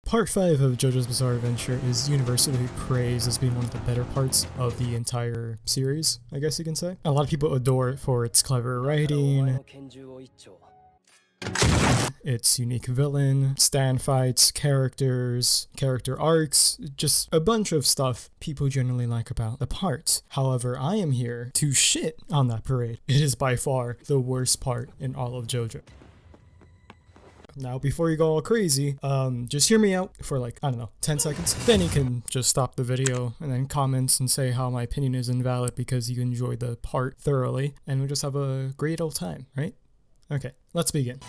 Part 5 of JoJo's Bizarre Adventure is universally praised as being one of the better parts of the entire series, I guess you can say. A lot of people adore it for its clever writing, its unique villain, stand fights, characters, character arcs, just a bunch of stuff people generally like about the part. However, I am here to shit on that parade. It is by far the worst part in all of JoJo. Now, before you go all crazy, just hear me out for like, I don't know, 10 seconds. Then you can just stop the video and then comment and say how my opinion is invalid because you enjoyed the part thoroughly, and we'll just have a great old time, right? Okay, let's begin.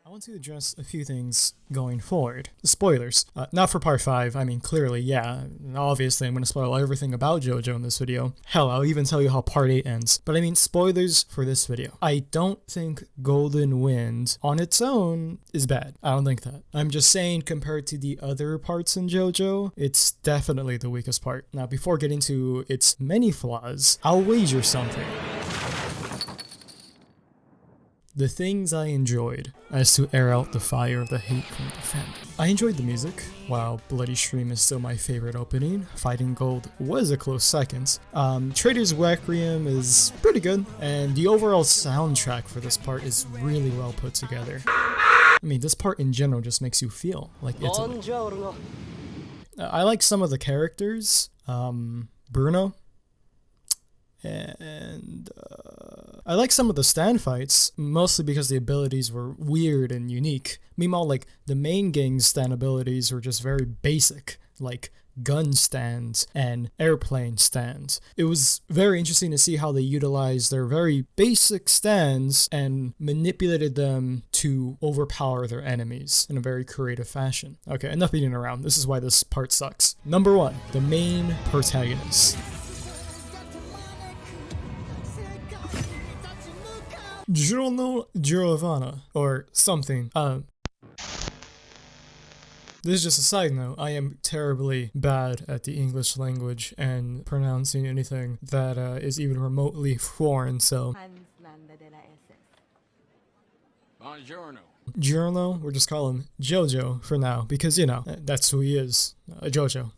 I want to address a few things going forward. Spoilers. Not for part 5, I mean clearly, yeah, obviously I'm going to spoil everything about JoJo in this video. Hell, I'll even tell you how part 8 ends. But I mean spoilers for this video. I don't think Golden Wind on its own is bad. I don't think that. I'm just saying compared to the other parts in JoJo, it's definitely the weakest part. Now before getting to its many flaws, I'll wager something. The things I enjoyed as to air out the fire of the hate from the fandom. I enjoyed the music. While Bloody Stream is still my favorite opening, Fighting Gold was a close second. Trader's Requiem is pretty good, and the overall soundtrack for this part is really well put together. I mean, this part in general just makes you feel like Italy. I like some of the characters, Bruno, and I like some of the stand fights, mostly because the abilities were weird and unique. Meanwhile, like, the main gang's stand abilities were just very basic, like gun stands and airplane stands. It was very interesting to see how they utilized their very basic stands and manipulated them to overpower their enemies in a very creative fashion. Okay, enough beating around. This is why this part sucks. Number 1, the main protagonist. Giorno Giovanna, or something. This is just a side note. I am terribly bad at the English language and pronouncing anything that is even remotely foreign, so... Buongiorno. Giorno, we'll just call him JoJo for now, because, you know, that's who he is, a JoJo.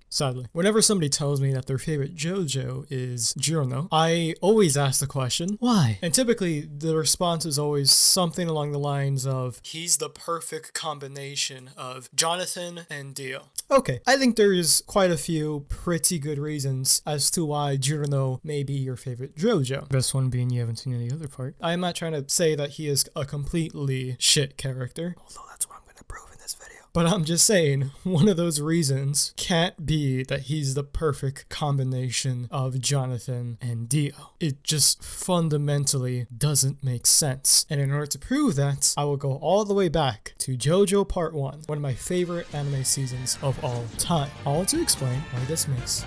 Sadly. Whenever somebody tells me that their favorite JoJo is Giorno, I always ask the question, why? And typically, the response is always something along the lines of, he's the perfect combination of Jonathan and Dio. Okay, I think there is quite a few pretty good reasons as to why Giorno may be your favorite JoJo. Best one being you haven't seen any other part. I'm not trying to say that he is a completely shit character, although that's what I'm going to prove in this video. But I'm just saying, one of those reasons can't be that he's the perfect combination of Jonathan and Dio. It just fundamentally doesn't make sense. And in order to prove that, I will go all the way back to JoJo Part 1, one of my favorite anime seasons of all time. All to explain why this makes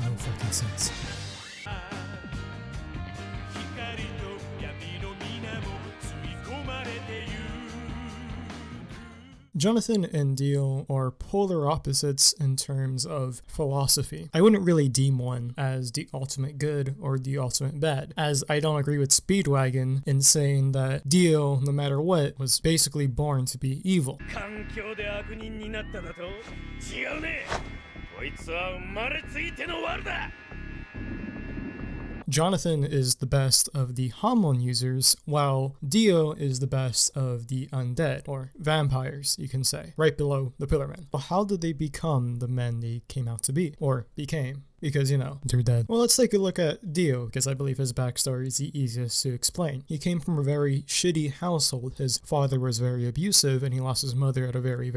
no fucking sense. Jonathan and Dio are polar opposites in terms of philosophy. I wouldn't really deem one as the ultimate good or the ultimate bad, as I don't agree with Speedwagon in saying that Dio, no matter what, was basically born to be evil. Jonathan is the best of the Hamon users, while Dio is the best of the undead, or vampires, you can say, right below the Pillar Men. Well, how did they become the men they came out to be, or became? Because, you know, they're dead. Well, let's take a look at Dio, because I believe his backstory is the easiest to explain. He came from a very shitty household. His father was very abusive, and he lost his mother at a very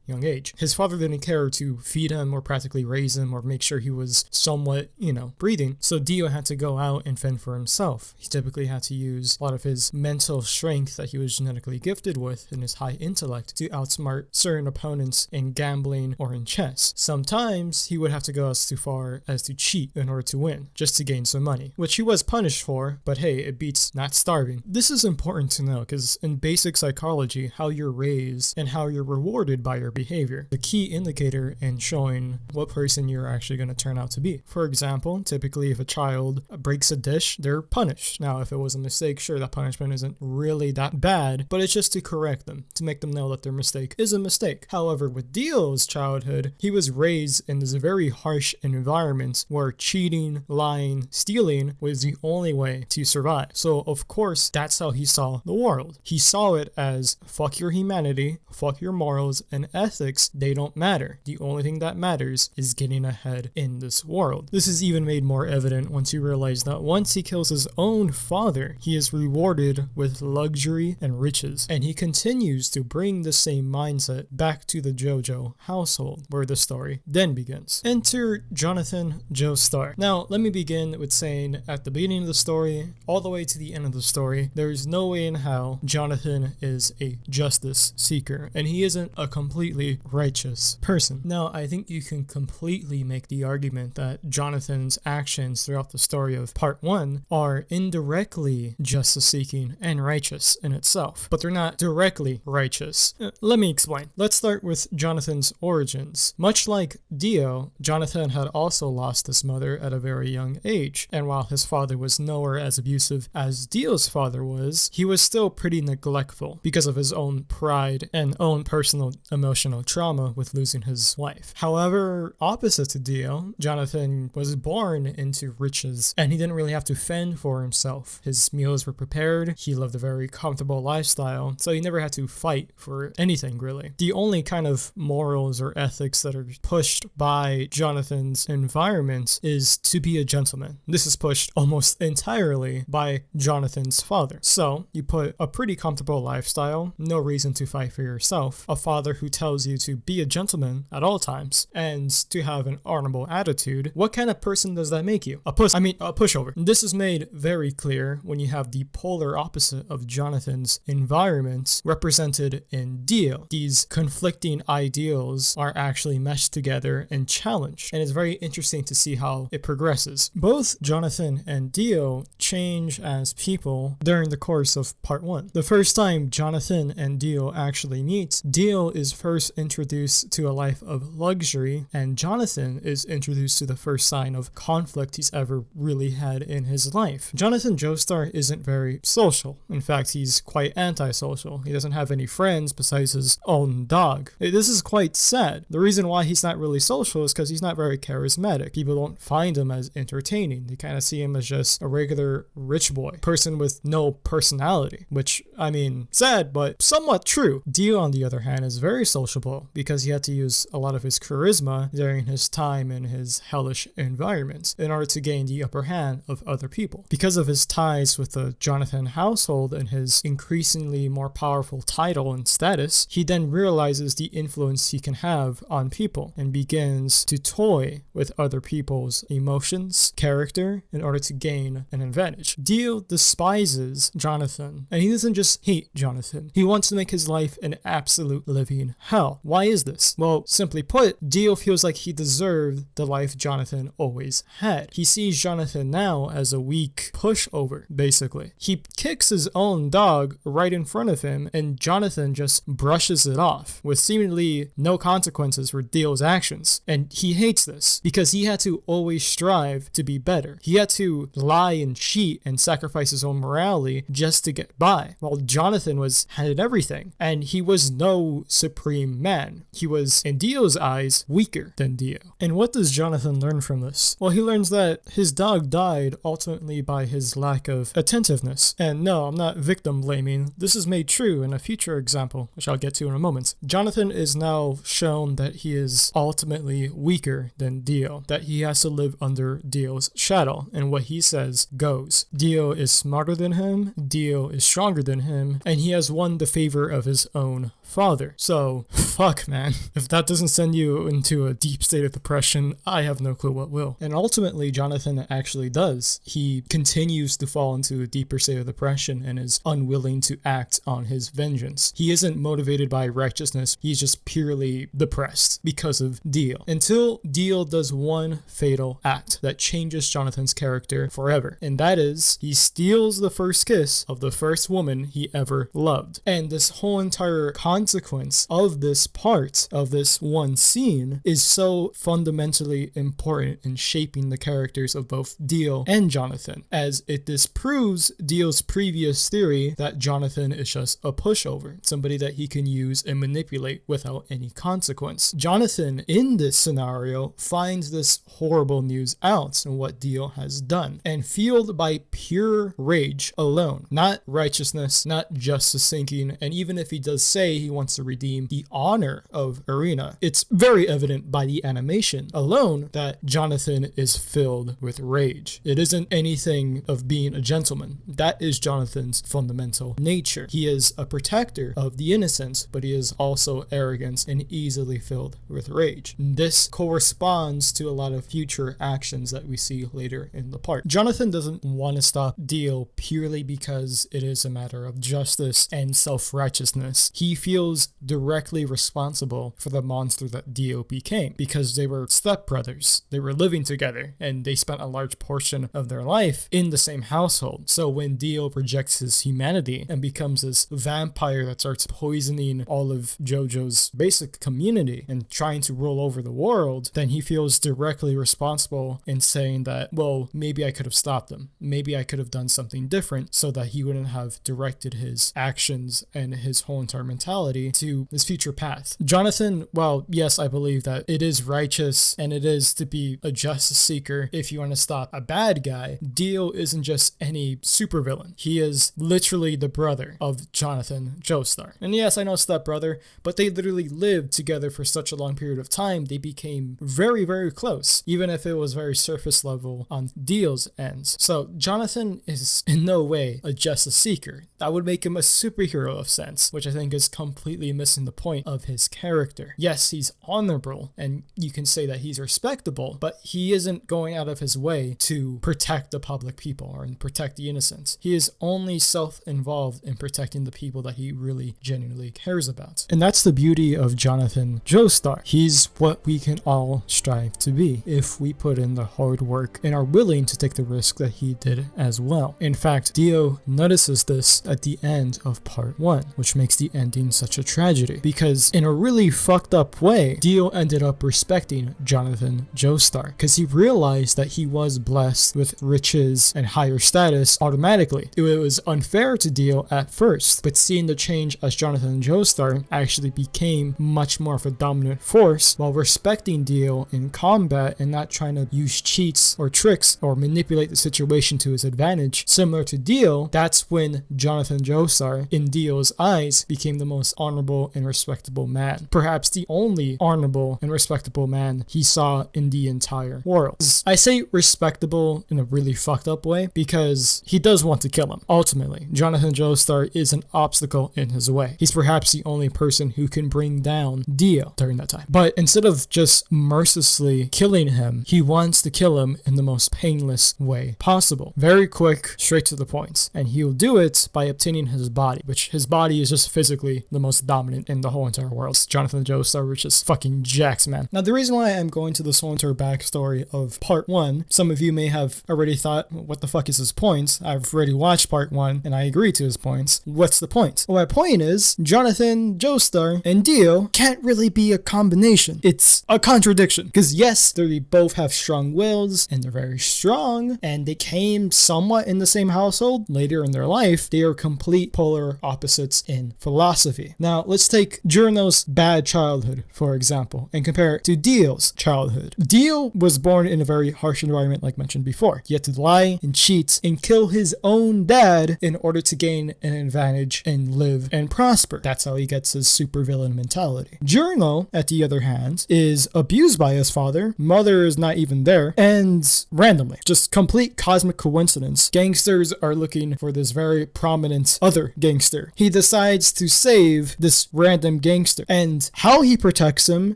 young age. His father didn't care to feed him or practically raise him or make sure he was somewhat, you know, breathing. So Dio had to go out and fend for himself. He typically had to use a lot of his mental strength that he was genetically gifted with and his high intellect to outsmart certain opponents in gambling or in chess. Sometimes he would have to go as too far as to cheat in order to win, just to gain some money, which he was punished for, but hey, it beats not starving. This is important to know because in basic psychology, how you're raised and how you're rewarded rewarded by your behavior, the key indicator in showing what person you're actually going to turn out to be. For example, typically if a child breaks a dish, they're punished. Now, if it was a mistake, sure, that punishment isn't really that bad, but it's just to correct them, to make them know that their mistake is a mistake. However, with Dio's childhood, he was raised in this very harsh environment where cheating, lying, stealing was the only way to survive. So, of course, that's how he saw the world. He saw it as fuck your humanity, fuck your morals and ethics, they don't matter. The only thing that matters is getting ahead in this world. This is even made more evident once you realize that once he kills his own father, he is rewarded with luxury and riches, and he continues to bring the same mindset back to the JoJo household, where the story then begins. Enter Jonathan Joestar. Now, let me begin with saying at the beginning of the story, all the way to the end of the story, there is no way in hell Jonathan is a justice seeker, and he isn't a completely righteous person. Now, I think you can completely make the argument that Jonathan's actions throughout the story of part 1 are indirectly justice seeking and righteous in itself, but they're not directly righteous. Let me explain. Let's start with Jonathan's origins. Much like Dio, Jonathan had also lost his mother at a very young age, and while his father was nowhere as abusive as Dio's father was, he was still pretty neglectful because of his own pride and own personal emotional trauma with losing his wife. However, opposite to Dio, Jonathan was born into riches, and he didn't really have to fend for himself. His meals were prepared, he lived a very comfortable lifestyle, so he never had to fight for anything really. The only kind of morals or ethics that are pushed by Jonathan's environment is to be a gentleman. This is pushed almost entirely by Jonathan's father. So you put a pretty comfortable lifestyle, no reason to fight for yourself, a father who tells you to be a gentleman at all times and to have an honorable attitude. What kind of person does that make you? A pushover. This is made very clear when you have the polar opposite of Jonathan's environment represented in Dio. These conflicting ideals are actually meshed together and challenged, and it's very interesting to see how it progresses. Both Jonathan and Dio change as people during the course of part 1. The first time Jonathan and Dio actually meet, Dio is first introduced to a life of luxury, and Jonathan is introduced to the first sign of conflict he's ever really had in his life. Jonathan Joestar isn't very social. In fact, he's quite antisocial. He doesn't have any friends besides his own dog. This is quite sad. The reason why he's not really social is because he's not very charismatic. People don't find him as entertaining. They kind of see him as just a regular rich boy, person with no personality, which, I mean, sad, but somewhat true. Dio, on the other hand, is very sociable because he had to use a lot of his charisma during his time in his hellish environment in order to gain the upper hand of other people. Because of his ties with the Jonathan household and his increasingly more powerful title and status, he then realizes the influence he can have on people and begins to toy with other people's emotions, character, in order to gain an advantage. Dio despises Jonathan, and he doesn't just hate Jonathan. He wants to make his life an absolute living hell. Why is this? Well, simply put, Dio feels like he deserved the life Jonathan always had. He sees Jonathan now as a weak pushover, basically. He kicks his own dog right in front of him, and Jonathan just brushes it off with seemingly no consequences for Dio's actions. And he hates this because he had to always strive to be better. He had to lie and cheat and sacrifice his own morality just to get by, while Jonathan had everything, and he was no supreme man. He was, in Dio's eyes, weaker than Dio. And what does Jonathan learn from this? Well, he learns that his dog died ultimately by his lack of attentiveness. And no, I'm not victim blaming. This is made true in a future example, which I'll get to in a moment. Jonathan is now shown that he is ultimately weaker than Dio, that he has to live under Dio's shadow, and what he says goes. Dio is smarter than him, Dio is stronger than him, and he has won the favor of his own father. So, fuck, man. If that doesn't send you into a deep state of depression, I have no clue what will. And ultimately, Jonathan actually does. He continues to fall into a deeper state of depression and is unwilling to act on his vengeance. He isn't motivated by righteousness, he's just purely depressed because of Dio. Until Dio does one fatal act that changes Jonathan's character forever, and that is, he steals the first kiss of the first woman he ever loved. And this whole entire concept consequence of this part of this one scene is so fundamentally important in shaping the characters of both Dio and Jonathan, as it disproves Dio's previous theory that Jonathan is just a pushover, somebody that he can use and manipulate without any consequence. Jonathan, in this scenario, finds this horrible news out and what Dio has done, and fueled by pure rage alone, not righteousness, not justice seeking, and even if he does say he wants to redeem the honor of Irina, it's very evident by the animation alone that Jonathan is filled with rage. It isn't anything of being a gentleman. That is Jonathan's fundamental nature. He is a protector of the innocent, but he is also arrogant and easily filled with rage. This corresponds to a lot of future actions that we see later in the part. Jonathan doesn't want to stop Dio purely because it is a matter of justice and self-righteousness. He feels directly responsible for the monster that Dio became because they were stepbrothers. They were living together and they spent a large portion of their life in the same household. So when Dio rejects his humanity and becomes this vampire that starts poisoning all of JoJo's basic community and trying to rule over the world, then he feels directly responsible in saying that, well, maybe I could have stopped him. Maybe I could have done something different so that he wouldn't have directed his actions and his whole entire mentality to his future path. Jonathan, well, yes, I believe that it is righteous and it is to be a justice seeker if you want to stop a bad guy. Dio isn't just any supervillain. He is literally the brother of Jonathan Joestar. And yes, I know stepbrother, but they literally lived together for such a long period of time. They became very, very close, even if it was very surface level on Dio's ends. So Jonathan is in no way a justice seeker. That would make him a superhero of sense, which I think is completely missing the point of his character. Yes, he's honorable and you can say that he's respectable, but he isn't going out of his way to protect the public people or protect the innocents. He is only self-involved in protecting the people that he really genuinely cares about. And that's the beauty of Jonathan Joestar. He's what we can all strive to be if we put in the hard work and are willing to take the risk that he did as well. In fact, Dio notices this at the end of part 1, which makes the ending such a tragedy, because in a really fucked up way, Dio ended up respecting Jonathan Joestar because he realized that he was blessed with riches and higher status automatically. It was unfair to Dio at first, but seeing the change as Jonathan Joestar actually became much more of a dominant force while respecting Dio in combat and not trying to use cheats or tricks or manipulate the situation to his advantage. Similar to Dio, that's when Jonathan Joestar, in Dio's eyes, became the most honorable and respectable man. Perhaps the only honorable and respectable man he saw in the entire world. I say respectable in a really fucked up way because he does want to kill him. Ultimately, Jonathan Joestar is an obstacle in his way. He's perhaps the only person who can bring down Dio during that time. But instead of just mercilessly killing him, he wants to kill him in the most painless way possible. Very quick, straight to the point. And he'll do it by obtaining his body, which his body is just physically the most dominant in the whole entire world. Jonathan Joestar, which is fucking jacks, man. Now, the reason why I'm going to this whole entire backstory of part 1, some of you may have already thought, what the fuck is his point? I've already watched part 1 and I agree to his points. What's the point? Well, my point is Jonathan Joestar and Dio can't really be a combination. It's a contradiction. Because yes, they both have strong wills and they're very strong and they came somewhat in the same household. Later in their life, they are complete polar opposites in philosophy. Now, let's take Giorno's bad childhood, for example, and compare it to Dio's childhood. Dio was born in a very harsh environment, like mentioned before. He had to lie and cheat and kill his own dad in order to gain an advantage and live and prosper. That's how he gets his supervillain mentality. Giorno, at the other hand, is abused by his father. Mother is not even there. And randomly, just complete cosmic coincidence, gangsters are looking for this very prominent other gangster. He decides to save this random gangster. And how he protects him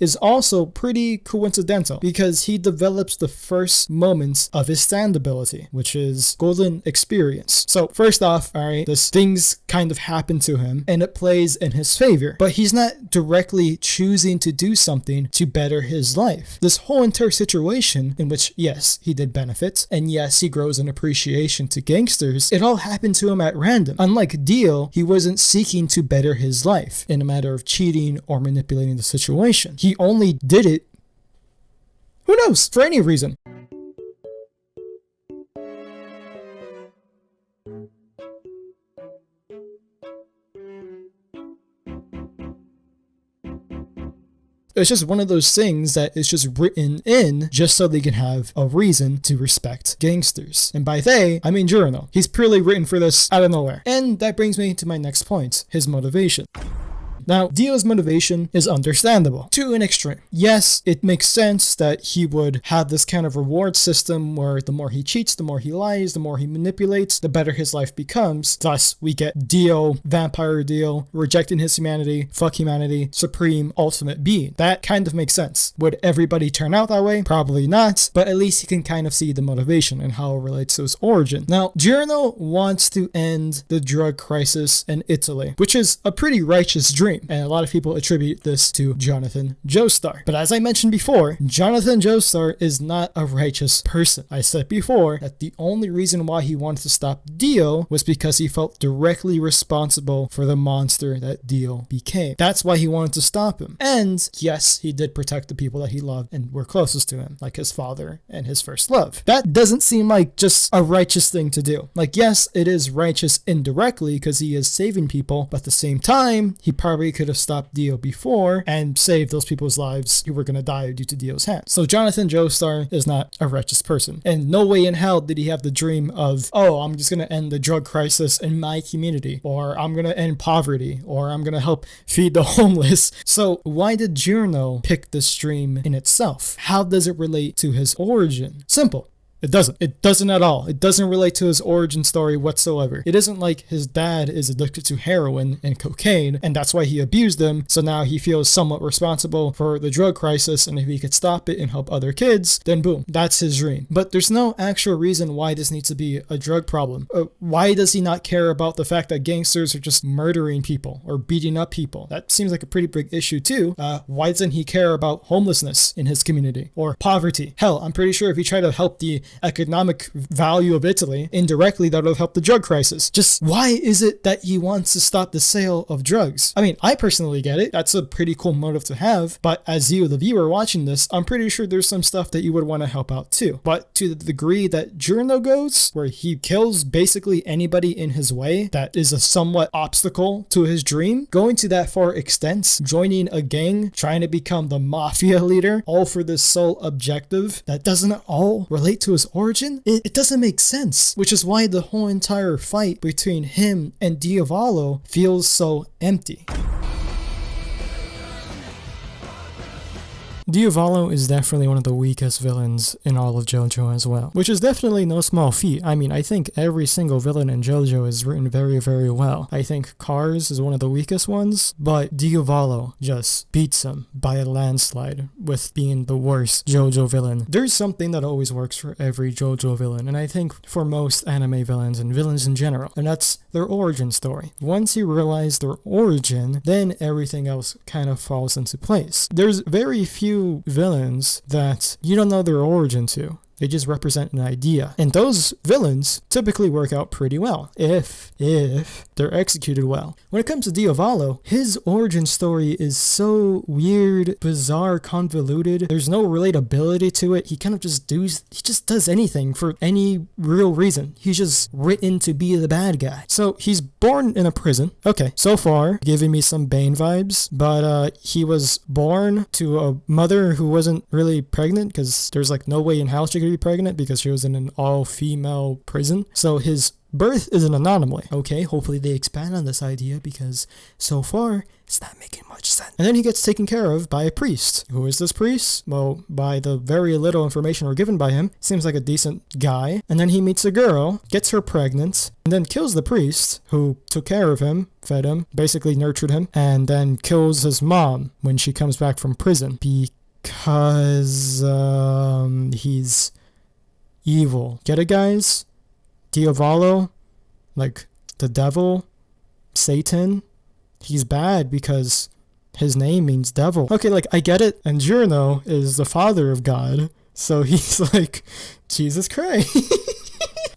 is also pretty coincidental because he develops the first moments of his stand ability, which is golden experience. So first off, alright, this things kind of happen to him and it plays in his favor, but he's not directly choosing to do something to better his life. This whole entire situation in which, yes, he did benefit, and yes, he grows an appreciation to gangsters, it all happened to him at random. Unlike Dio, he wasn't seeking to better his life in a matter of cheating or manipulating the situation. He only did it, who knows, for any reason. It's just one of those things that is just written in just so they can have a reason to respect gangsters. And by they, I mean Jurno. He's purely written for this out of nowhere. And that brings me to my next point, his motivation. Now, Dio's motivation is understandable to an extreme. Yes, it makes sense that he would have this kind of reward system where the more he cheats, the more he lies, the more he manipulates, the better his life becomes. Thus, we get Dio, vampire Dio, rejecting his humanity, fuck humanity, supreme, ultimate being. That kind of makes sense. Would everybody turn out that way? Probably not, but at least you can kind of see the motivation and how it relates to his origin. Now, Giorno wants to end the drug crisis in Italy, which is a pretty righteous dream. And a lot of people attribute this to Jonathan Joestar. But as I mentioned before, Jonathan Joestar is not a righteous person. I said before that the only reason why he wanted to stop Dio was because he felt directly responsible for the monster that Dio became. That's why he wanted to stop him. And yes, he did protect the people that he loved and were closest to him, like his father and his first love. That doesn't seem like just a righteous thing to do. Like, yes, it is righteous indirectly because he is saving people, but at the same time, he probably could have stopped Dio before and saved those people's lives who were going to die due to Dio's hand. So Jonathan Joestar is not a righteous person. And no way in hell did he have the dream of, oh, I'm just going to end the drug crisis in my community, or I'm going to end poverty, or I'm going to help feed the homeless. So why did Giorno pick this dream in itself? How does it relate to his origin? Simple. It doesn't. It doesn't at all. It doesn't relate to his origin story whatsoever. It isn't like his dad is addicted to heroin and cocaine, and that's why he abused them, so now he feels somewhat responsible for the drug crisis, and if he could stop it and help other kids, then boom, that's his dream. But there's no actual reason why this needs to be a drug problem. Why does he not care about the fact that gangsters are just murdering people or beating up people? That seems like a pretty big issue too. Why doesn't he care about homelessness in his community or poverty? Hell, I'm pretty sure if he tried to help the economic value of Italy, indirectly that would have helped the drug crisis. Just why is it that he wants to stop the sale of drugs? I mean, I personally get it. That's a pretty cool motive to have, but as you, the viewer watching this, I'm pretty sure there's some stuff that you would want to help out too. But to the degree that Giorno goes, where he kills basically anybody in his way that is a somewhat obstacle to his dream, going to that far extent, joining a gang, trying to become the mafia leader, all for this sole objective that doesn't all relate to his origin, it doesn't make sense, which is why the whole entire fight between him and Diavolo feels so empty. Diavolo is definitely one of the weakest villains in all of JoJo as well, which is definitely no small feat. I mean, I think every single villain in JoJo is written very, very well. I think Cars is one of the weakest ones, but Diavolo just beats him by a landslide with being the worst JoJo villain. There's something that always works for every JoJo villain, and I think for most anime villains and villains in general, and that's their origin story. Once you realize their origin, then everything else kind of falls into place. There's very few villains that you don't know their origin to. They just represent an idea. And those villains typically work out pretty well, if they're executed well. When it comes to Diavolo, his origin story is so weird, bizarre, convoluted. There's no relatability to it. He kind of just does anything for any real reason. He's just written to be the bad guy. So he's born in a prison. Okay, so far, giving me some Bane vibes, but he was born to a mother who wasn't really pregnant because there's like no way in hell she could be pregnant because she was in an all-female prison. So his birth is an anomaly. Okay, hopefully they expand on this idea because so far it's not making much sense. And then he gets taken care of by a priest. Who is this priest? Well, by the very little information we're given by him, seems like a decent guy. And then he meets a girl, gets her pregnant, and then kills the priest who took care of him, fed him, basically nurtured him, and then kills his mom when she comes back from prison because he's evil. Get it, guys? Diavolo, like the devil, Satan, he's bad because his name means devil. Okay, like I get it. And Giorno is the father of God, so he's like Jesus Christ.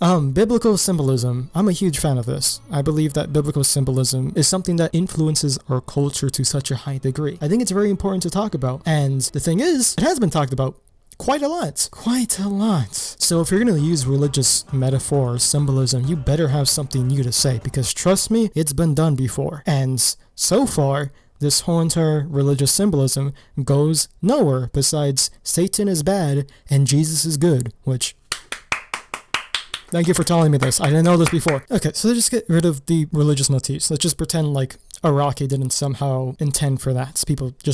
Biblical symbolism. I'm a huge fan of this. I believe that biblical symbolism is something that influences our culture to such a high degree. I think it's very important to talk about. And the thing is, it has been talked about quite a lot. Quite a lot. So if you're going to use religious metaphor or symbolism, you better have something new to say, because trust me, it's been done before. And so far, this whole entire religious symbolism goes nowhere besides Satan is bad and Jesus is good, which... Thank you for telling me this. I didn't know this before. Okay, so let's just get rid of the religious motifs. Let's just pretend like Araki didn't somehow intend for that.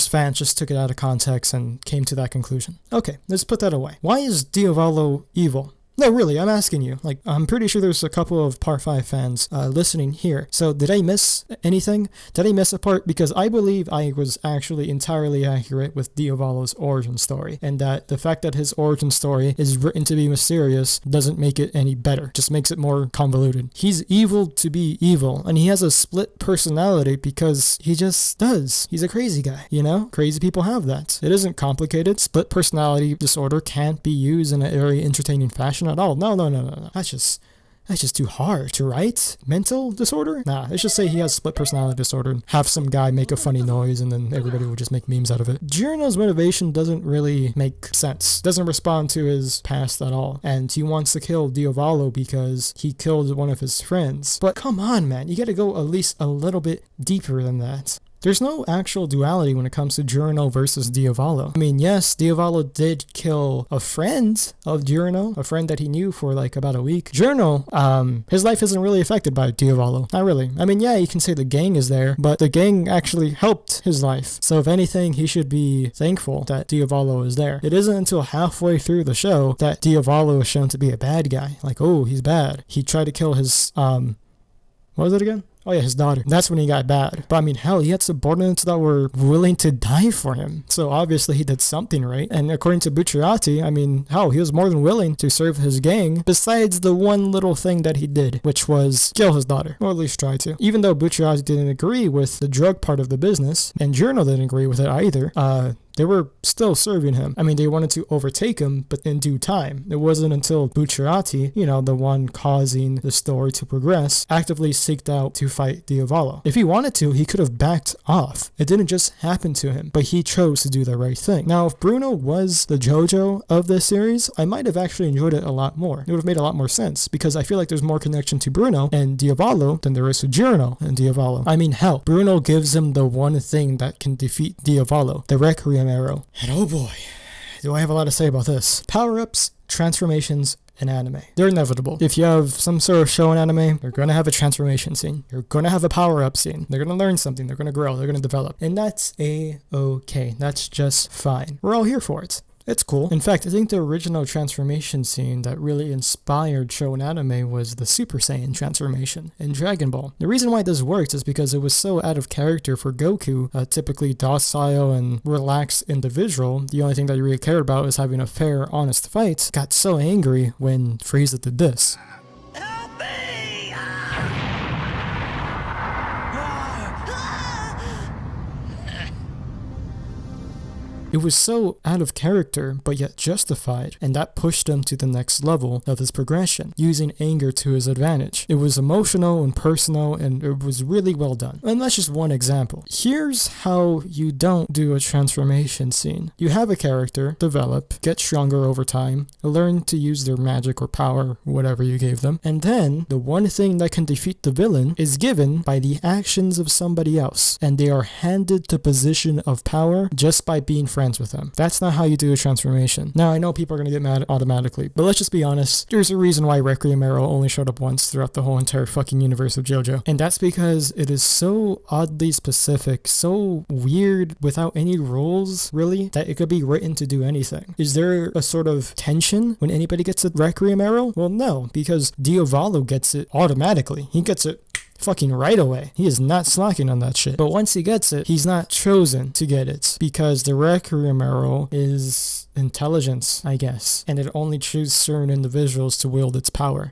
Fans just took it out of context and came to that conclusion. Okay, let's put that away. Why is Diavolo evil? No, really, I'm asking you. Like, I'm pretty sure there's a couple of Part 5 fans listening here. So did I miss anything? Did I miss a part? Because I believe I was actually entirely accurate with Diavolo's origin story. And that the fact that his origin story is written to be mysterious doesn't make it any better. Just makes it more convoluted. He's evil to be evil. And he has a split personality because he just does. He's a crazy guy, you know? Crazy people have that. It isn't complicated. Split personality disorder can't be used in a very entertaining fashion at all. No. That's just too hard to write. Mental disorder? Nah, let's just say he has split personality disorder and have some guy make a funny noise and then everybody will just make memes out of it. Giorno's motivation doesn't really make sense. Doesn't respond to his past at all. And he wants to kill Diavolo because he killed one of his friends. But come on, man. You gotta go at least a little bit deeper than that. There's no actual duality when it comes to Giorno versus Diavolo. I mean, yes, Diavolo did kill a friend of Giorno, a friend that he knew for like about a week. Giorno, his life isn't really affected by Diavolo. Not really. I mean, yeah, you can say the gang is there, but the gang actually helped his life. So if anything, he should be thankful that Diavolo is there. It isn't until halfway through the show that Diavolo is shown to be a bad guy. Like, oh, he's bad. He tried to kill his, what was it again? Oh yeah, his daughter. That's when he got bad. But I mean, hell, he had subordinates that were willing to die for him. So obviously he did something right. And according to Bucciarati, I mean, hell, he was more than willing to serve his gang, besides the one little thing that he did, which was kill his daughter. Or at least try to. Even though Bucciarati didn't agree with the drug part of the business, and Giorno didn't agree with it either, they were still serving him. I mean, they wanted to overtake him, but in due time. It wasn't until Bucciarati, you know, the one causing the story to progress, actively seeked out to fight Diavolo. If he wanted to, he could have backed off. It didn't just happen to him, but he chose to do the right thing. Now, if Bruno was the JoJo of this series, I might have actually enjoyed it a lot more. It would have made a lot more sense, because I feel like there's more connection to Bruno and Diavolo than there is to Giorno and Diavolo. I mean, hell, Bruno gives him the one thing that can defeat Diavolo, the Requiem arrow. And oh boy, do I have a lot to say about this. Power-ups, transformations, and anime. They're inevitable. If you have some sort of show in anime, you're going to have a transformation scene. You're going to have a power-up scene. They're going to learn something. They're going to grow. They're going to develop. And that's a-okay. That's just fine. We're all here for it. It's cool. In fact, I think the original transformation scene that really inspired shonen anime was the Super Saiyan transformation in Dragon Ball. The reason why this worked is because it was so out of character for Goku, a typically docile and relaxed individual. The only thing that he really cared about is having a fair, honest fight. Got so angry when Frieza did this. It was so out of character, but yet justified, and that pushed him to the next level of his progression, using anger to his advantage. It was emotional and personal, and it was really well done. And that's just one example. Here's how you don't do a transformation scene. You have a character, develop, get stronger over time, learn to use their magic or power, whatever you gave them, and then the one thing that can defeat the villain is given by the actions of somebody else, and they are handed the position of power just by being friends with them. That's not how you do a transformation. Now, I know people are going to get mad automatically, but let's just be honest. There's a reason why Requiem Arrow only showed up once throughout the whole entire fucking universe of JoJo. And that's because it is so oddly specific, so weird without any rules, really, that it could be written to do anything. Is there a sort of tension when anybody gets a Requiem Arrow? Well, no, because Diavolo gets it automatically. He gets it fucking right away. He is not slacking on that shit. But once he gets it, he's not chosen to get it because the Requiem arrow is intelligence, I guess, and it only chooses certain individuals to wield its power.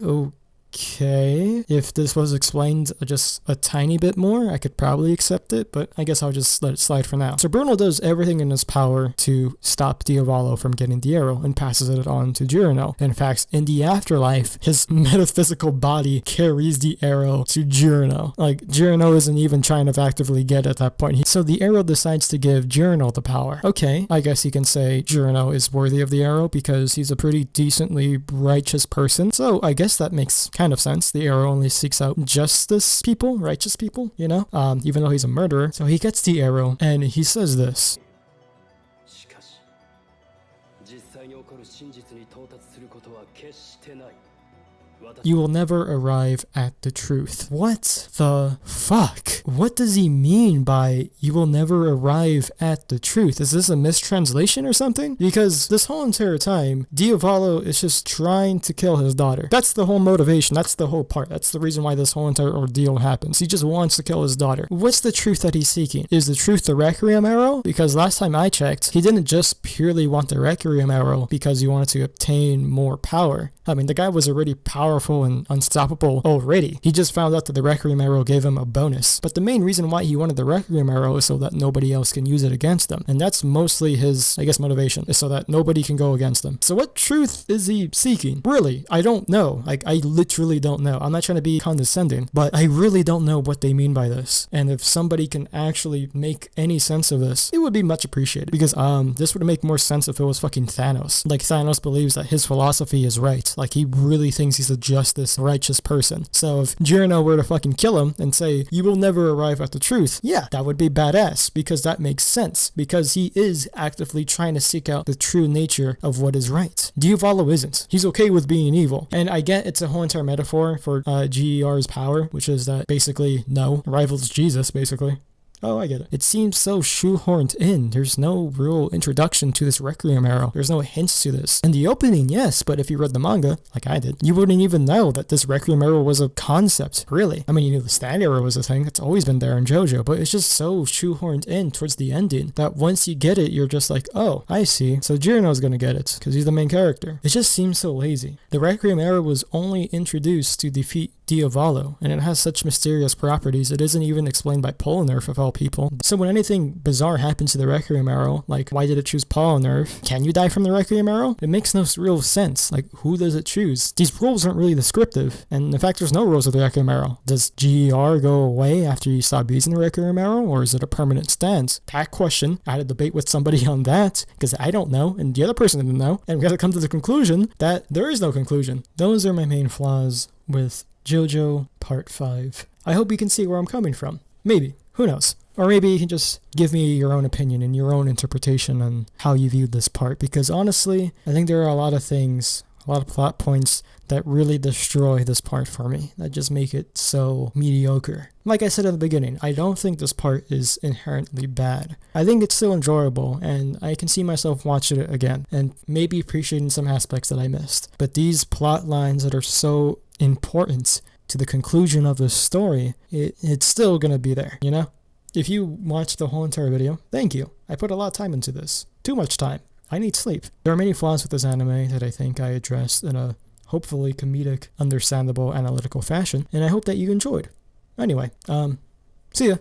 okay. If this was explained just a tiny bit more, I could probably accept it, but I guess I'll just let it slide for now. So Bruno does everything in his power to stop Diavolo from getting the arrow and passes it on to Girino. In fact, in the afterlife, his metaphysical body carries the arrow to Girino. Like, Girino isn't even trying to actively get at that point. So the arrow decides to give Girino the power. Okay, I guess you can say Girino is worthy of the arrow because he's a pretty decently righteous person. So I guess that makes kind of sense. The arrow only seeks out justice people, righteous people, you know, even though he's a murderer. So he gets the arrow and he says this. しかし実際に起こる真実に到達することは決してない You will never arrive at the truth. What the fuck? What does he mean by you will never arrive at the truth? Is this a mistranslation or something? Because this whole entire time, Diavolo is just trying to kill his daughter. That's the whole motivation. That's the whole part. That's the reason why this whole entire ordeal happens. He just wants to kill his daughter. What's the truth that he's seeking? Is the truth the Requiem arrow? Because last time I checked, he didn't just purely want the Requiem arrow because he wanted to obtain more power. I mean, the guy was already powerful and unstoppable already. He just found out that the Requiem arrow gave him a bonus. But the main reason why he wanted the Requiem arrow is so that nobody else can use it against him. And that's mostly his, I guess, motivation, is so that nobody can go against him. So what truth is he seeking? Really, I don't know. Like, I literally don't know. I'm not trying to be condescending, but I really don't know what they mean by this. And if somebody can actually make any sense of this, it would be much appreciated. Because this would make more sense if it was fucking Thanos. Like, Thanos believes that his philosophy is right. Like, he really thinks he's a justice, righteous person. So if Girino were to fucking kill him and say, you will never arrive at the truth, yeah, that would be badass, because that makes sense, because he is actively trying to seek out the true nature of what is right. Diavolo isn't. He's okay with being evil. And I get it's a whole entire metaphor for GER's power, which is that basically, no, rivals Jesus, basically. Oh, I get it. It seems so shoehorned in. There's no real introduction to this Requiem arrow. There's no hints to this. In the opening, yes, but if you read the manga, like I did, you wouldn't even know that this Requiem arrow was a concept, really. I mean, you knew the stand arrow was a thing. That's always been there in JoJo, but it's just so shoehorned in towards the ending that once you get it, you're just like, oh, I see. So Girino's gonna get it, because he's the main character. It just seems so lazy. The Requiem arrow was only introduced to defeat Diavolo, and it has such mysterious properties, it isn't even explained by Polnareff of all people. So when anything bizarre happens to the Requiem arrow, like why did it choose Polnareff? Can you die from the Requiem arrow? It makes no real sense. Like, who does it choose? These rules aren't really descriptive, and in fact there's no rules with the Requiem arrow. Does GER go away after you stop using the Requiem arrow, or is it a permanent stance? That question, I had a debate with somebody on that, because I don't know, and the other person didn't know, and we got to come to the conclusion that there is no conclusion. Those are my main flaws with JoJo Part 5. I hope you can see where I'm coming from. Maybe. Who knows? Or maybe you can just give me your own opinion and your own interpretation on how you viewed this part. Because honestly, I think there are a lot of things, a lot of plot points that really destroy this part for me. That just make it so mediocre. Like I said at the beginning, I don't think this part is inherently bad. I think it's still enjoyable, and I can see myself watching it again, and maybe appreciating some aspects that I missed. But these plot lines that are so important to the conclusion of the story, it's still gonna be there, you know? If you watched the whole entire video, thank you. I put a lot of time into this. Too much time. I need sleep. There are many flaws with this anime that I think I addressed in a hopefully comedic, understandable, analytical fashion, and I hope that you enjoyed. Anyway, see ya.